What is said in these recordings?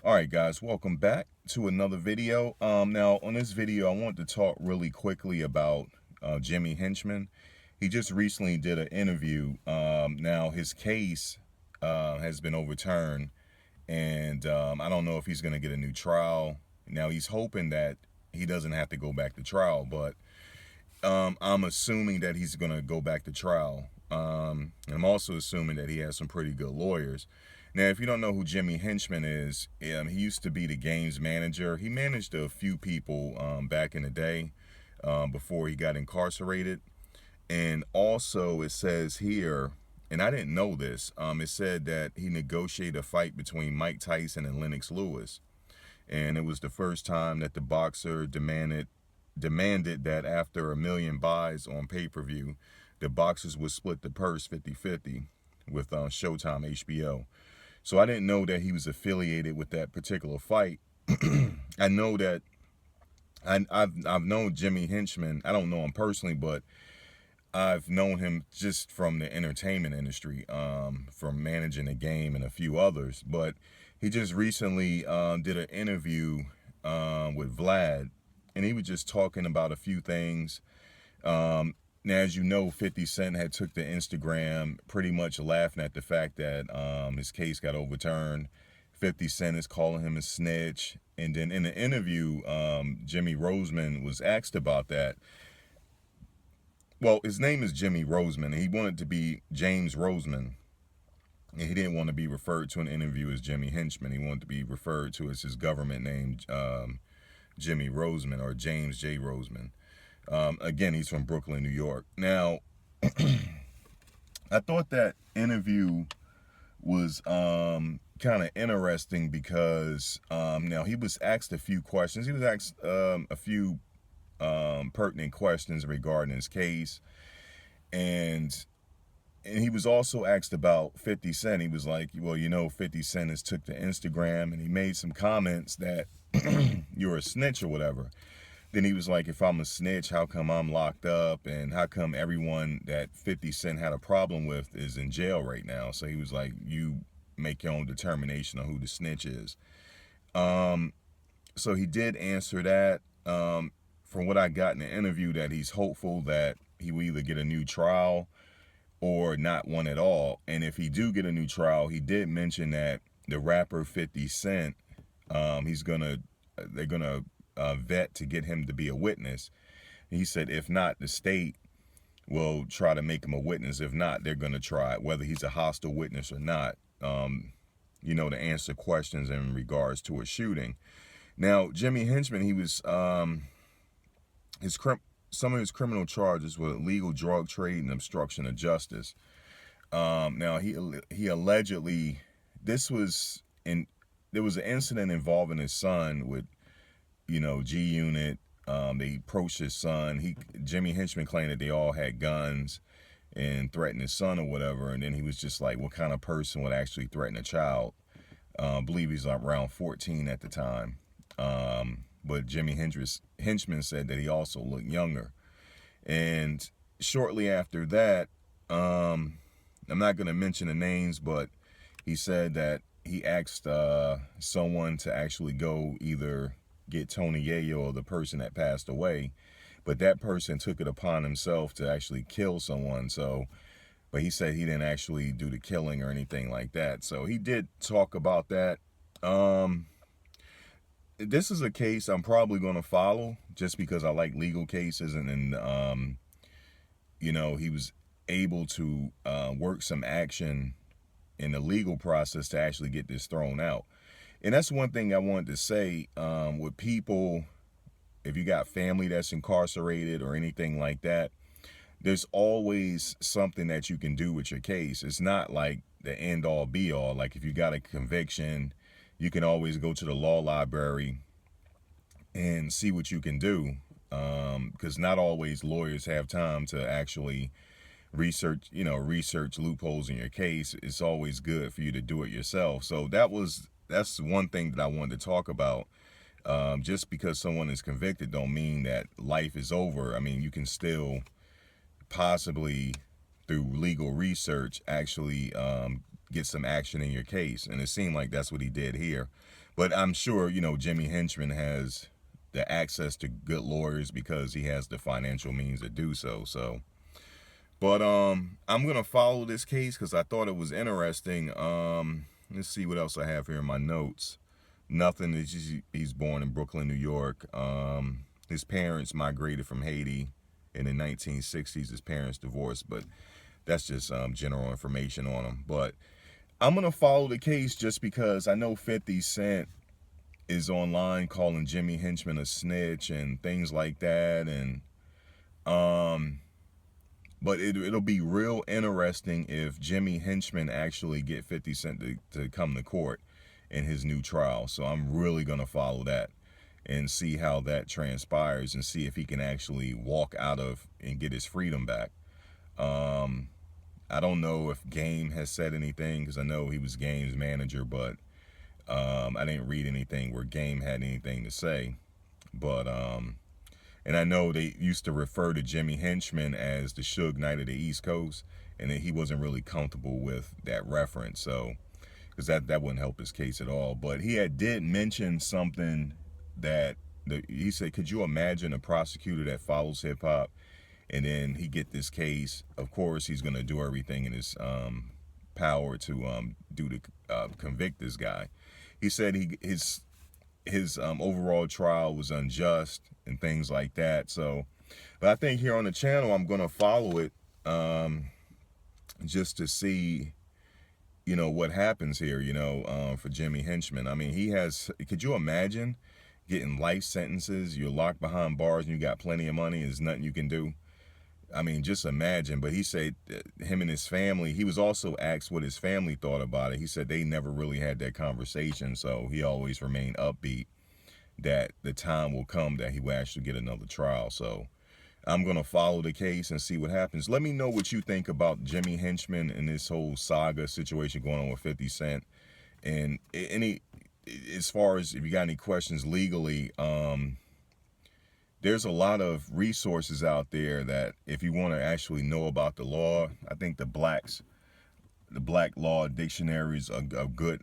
All right, guys, welcome back to another video. Now, on this video, I want to talk really quickly about Jimmy Henchman. He just recently did an interview. Now, his case has been overturned, and I don't know if he's going to get a new trial. Now, he's hoping that he doesn't have to go back to trial, but I'm assuming that he's going to go back to trial. I'm also assuming that he has some pretty good lawyers. Now, if you don't know who Jimmy Henchman is, he used to be the games manager. He managed a few people back in the day before he got incarcerated. And also, it says here, and I didn't know this, it said that he negotiated a fight between Mike Tyson and Lennox Lewis. And it was the first time that the boxer demanded that after 1 million buys on pay-per-view, the boxers would split the purse 50-50 with Showtime HBO. So I didn't know that he was affiliated with that particular fight. I know that I've known Jimmy Henchman. I don't know him personally, but I've known him just from the entertainment industry, from managing the game and a few others. But he just recently did an interview with Vlad, and he was just talking about a few things. Now, as you know, 50 Cent had took to Instagram pretty much laughing at the fact that his case got overturned. 50 Cent is calling him a snitch. And then in the interview, Jimmy Rosemond was asked about that. Well, his name is Jimmy Rosemond, and he wanted to be James Rosemond. And he didn't want to be referred to in an interview as Jimmy Henchman. He wanted to be referred to as his government name, Jimmy Rosemond, or James J. Rosemond. Again, he's from Brooklyn, New York. Now, I thought that interview was kind of interesting because now he was asked a few questions. He was asked a few pertinent questions regarding his case, and he was also asked about 50 Cent. He was like, well, 50 Cent has took to Instagram, and he made some comments that you're a snitch or whatever. Then he was like, if I'm a snitch, how come I'm locked up? And how come everyone that 50 Cent had a problem with is in jail right now? So he was like, you make your own determination on who the snitch is. So he did answer that. From what I got in the interview, that he's hopeful that he will either get a new trial or not one at all. And if he do get a new trial, he did mention that the rapper 50 Cent, they're gonna vet to get him to be a witness. He said if not, the state will try to make him a witness. If not, they're gonna try whether he's a hostile witness or not. To answer questions in regards to a shooting. Now, Jimmy Henchman, he was some of his criminal charges were illegal drug trade and obstruction of justice. Now he allegedly there was an incident involving his son with G Unit. They approached his son. Jimmy Henchman claimed that they all had guns and threatened his son or whatever. And then he was just like, what kind of person would actually threaten a child? I believe he's around 14 at the time. But Jimmy Henchman said that he also looked younger. And shortly after that, I'm not going to mention the names, but he said that he asked someone to actually go either get Tony Yayo or the person that passed away, but that person took it upon himself to actually kill someone. But he said he didn't actually do the killing or anything like that. So he did talk about that. This is a case I'm probably going to follow just because I like legal cases, and he was able to work some action in the legal process to actually get this thrown out. And that's one thing I wanted to say with people, if you got family that's incarcerated or anything like that, there's always something that you can do with your case. It's not like the end all be all. Like if you got a conviction, you can always go to the law library and see what you can do. Because not always lawyers have time to actually research loopholes in your case. It's always good for you to do it yourself. So that's one thing that I wanted to talk about. Just because someone is convicted don't mean that life is over. I mean, you can still possibly, through legal research, actually get some action in your case. And it seemed like that's what he did here. But I'm sure, you know, Jimmy Henchman has the access to good lawyers because he has the financial means to do so. So, but I'm gonna follow this case because I thought it was interesting. Let's see what else I have here in my notes. Nothing. He's born in Brooklyn, New York. His parents migrated from Haiti in the 1960s. His parents divorced, but that's just general information on him. But I'm gonna follow the case just because I know 50 Cent is online calling Jimmy Henchman a snitch and things like that, and but it'll be real interesting if Jimmy Henchman actually get 50 Cent to come to court in his new trial. So I'm really gonna follow that and see how that transpires and see if he can actually walk out of and get his freedom back. I don't know if Game has said anything because I know he was Game's manager, but I didn't read anything where Game had anything to say. But and I know they used to refer to Jimmy Henchman as the Suge Knight of the East Coast, and that he wasn't really comfortable with that reference. So because that wouldn't help his case at all. But he did mention something that he said, could you imagine a prosecutor that follows hip hop and then he get this case? Of course, he's going to do everything in his power to convict this guy. He said his overall trial was unjust and things like that. So, but I think here on the channel, I'm going to follow it just to see, you know, what happens here, you know, for Jimmy Henchman. I mean, could you imagine getting life sentences? You're locked behind bars and you got plenty of money. There's nothing you can do. I mean, just imagine. But he said him and his family, he was also asked what his family thought about it. He said they never really had that conversation. So he always remained upbeat that the time will come that he will actually get another trial. So I'm going to follow the case and see what happens. Let me know what you think about Jimmy Henchman and this whole saga situation going on with 50 Cent. And as far as if you got any questions legally, there's a lot of resources out there that if you want to actually know about the law, I think the Black Law Dictionary is a good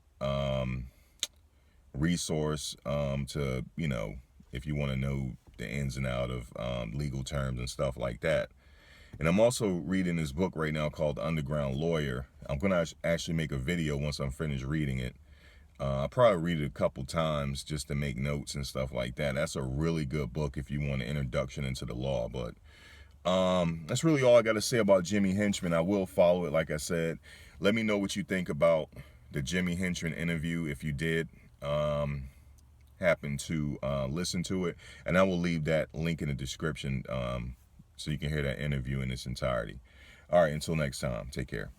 resource to, you know, if you want to know the ins and out of legal terms and stuff like that. And I'm also reading this book right now called Underground Lawyer. I'm going to actually make a video once I'm finished reading it. I'll probably read it a couple times just to make notes and stuff like that. That's a really good book if you want an introduction into the law. But that's really all I got to say about Jimmy Henchman. I will follow it, like I said. Let me know what you think about the Jimmy Henchman interview if you did happen to listen to it, and I will leave that link in the description so you can hear that interview in its entirety. All right, until next time, take care.